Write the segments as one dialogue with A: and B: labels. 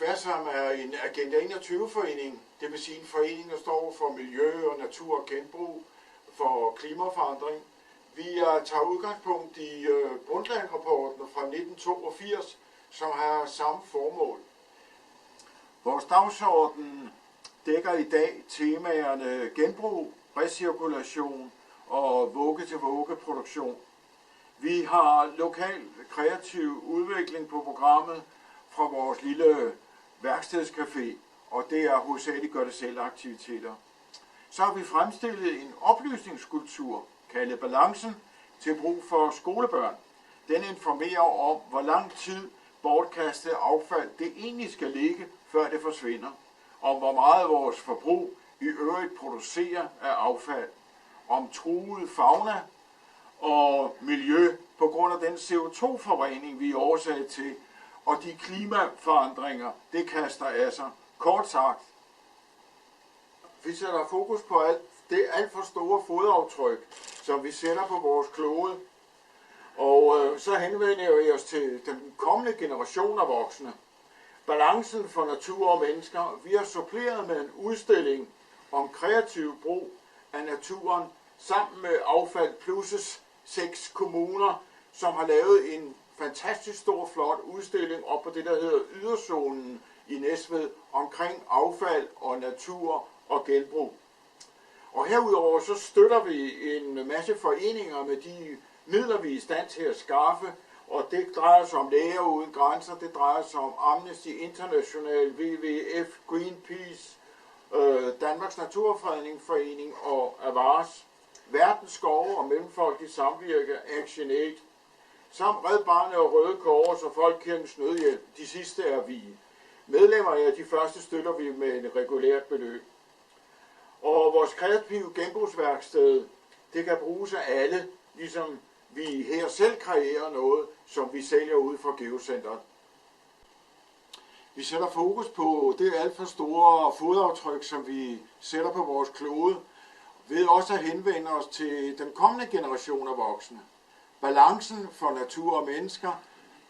A: Tværsam er en Agenda 21-forening, det vil sige en forening, der står for miljø og natur og genbrug for klimaforandring. Vi tager udgangspunkt i Brundtland-rapporten fra 1982, som har samme formål. Vores dagsorden dækker i dag temaerne genbrug, recirkulation og vugge-til-vugge-produktion. Vi har lokal kreativ udvikling på programmet fra vores lille værkstedscafé, og det er hovedsageligt gør-det-selv-aktiviteter. Så har vi fremstillet en oplysningskultur, kaldet Balancen, til brug for skolebørn. Den informerer om, hvor lang tid bortkastet affald det egentlig skal ligge, før det forsvinder, om hvor meget vores forbrug i øvrigt producerer af affald, om truet fauna og miljø på grund af den CO2-forurening, vi er årsag til, og de klimaforandringer, det kaster af sig. Kort sagt, vi sætter fokus på det alt for store fodaftryk, som vi sætter på vores klode. Og så henvender vi os til den kommende generation af voksne. Balancen for natur og mennesker. Vi har suppleret med en udstilling om kreativ brug af naturen sammen med Affald Plus' 6 kommuner, som har lavet en fantastisk stor, flot udstilling op på det, der hedder Yderzonen i Næstved, omkring affald og natur og genbrug. Og herudover så støtter vi en masse foreninger med de midler, vi er i stand til at skaffe, og det drejer sig om Læger Uden Grænser, det drejer sig om Amnesty International, WWF, Greenpeace, Danmarks Naturfredningsforening og Avares, Verdens Skove og Mellemfolkeligt Samvirke, Action Aid, samt Red Barnet og Røde Kors og Folkekirkens Nødhjælp. De sidste er vi medlemmer af, de første støtter vi med et regulært beløb. Og vores kreative genbrugsværksted, det kan bruges af alle, ligesom vi her selv kreerer noget, som vi sælger ud fra Geocenteret. Vi sætter fokus på det alt for store fodaftryk, som vi sætter på vores klode, ved også at henvende os til den kommende generation af voksne. Balancen for natur og mennesker,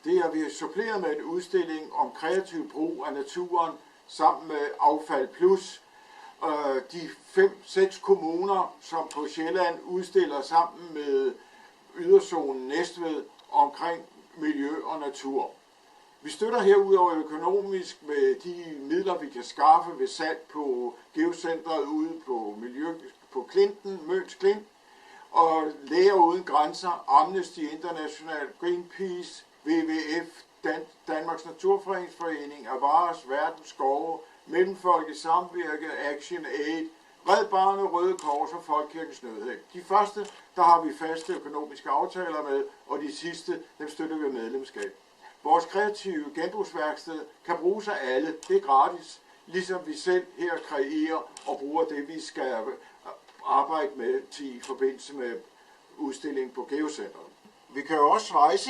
A: det er vi suppleret med en udstilling om kreativ brug af naturen sammen med Affald Plus. De 5-6 kommuner, som på Sjælland udstiller sammen med Yderzonen Næstved omkring miljø og natur. Vi støtter herudover økonomisk med de midler, vi kan skaffe ved salg på Geocenteret ude på Klinten, Møns Klint, og Læger Uden Grænser, Amnesty International, Greenpeace, WWF, Danmarks Naturfredningsforening, Avares, Verdens Skove, Mellemfolkeligt Samvirke, Action Aid, Red Barnet, Røde Kors og Folkekirkens Nødhjælp. De første, der har vi faste økonomiske aftaler med, og de sidste, dem støtter vi medlemskab. Vores kreative genbrugsværksted kan bruges af alle, det er gratis, ligesom vi selv her kreerer og bruger det, vi skal arbejde med i forbindelse med udstillingen på Geocenteret. Vi kan jo også svejse,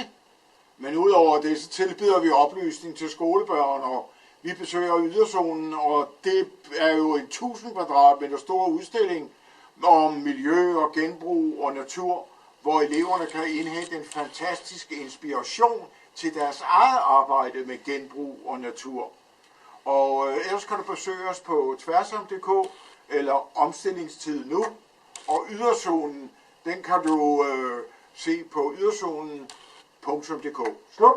A: men udover det, så tilbyder vi oplysning til skolebørn, og vi besøger Yderzonen, og det er jo en 1000 kvadratmeter stor udstilling om miljø og genbrug og natur, hvor eleverne kan indhente en fantastisk inspiration til deres eget arbejde med genbrug og natur. Og ellers kan du besøge os på tværsam.dk eller omstillingstid nu, og Yderzonen, den kan du se på yderzonen.dk. Slut!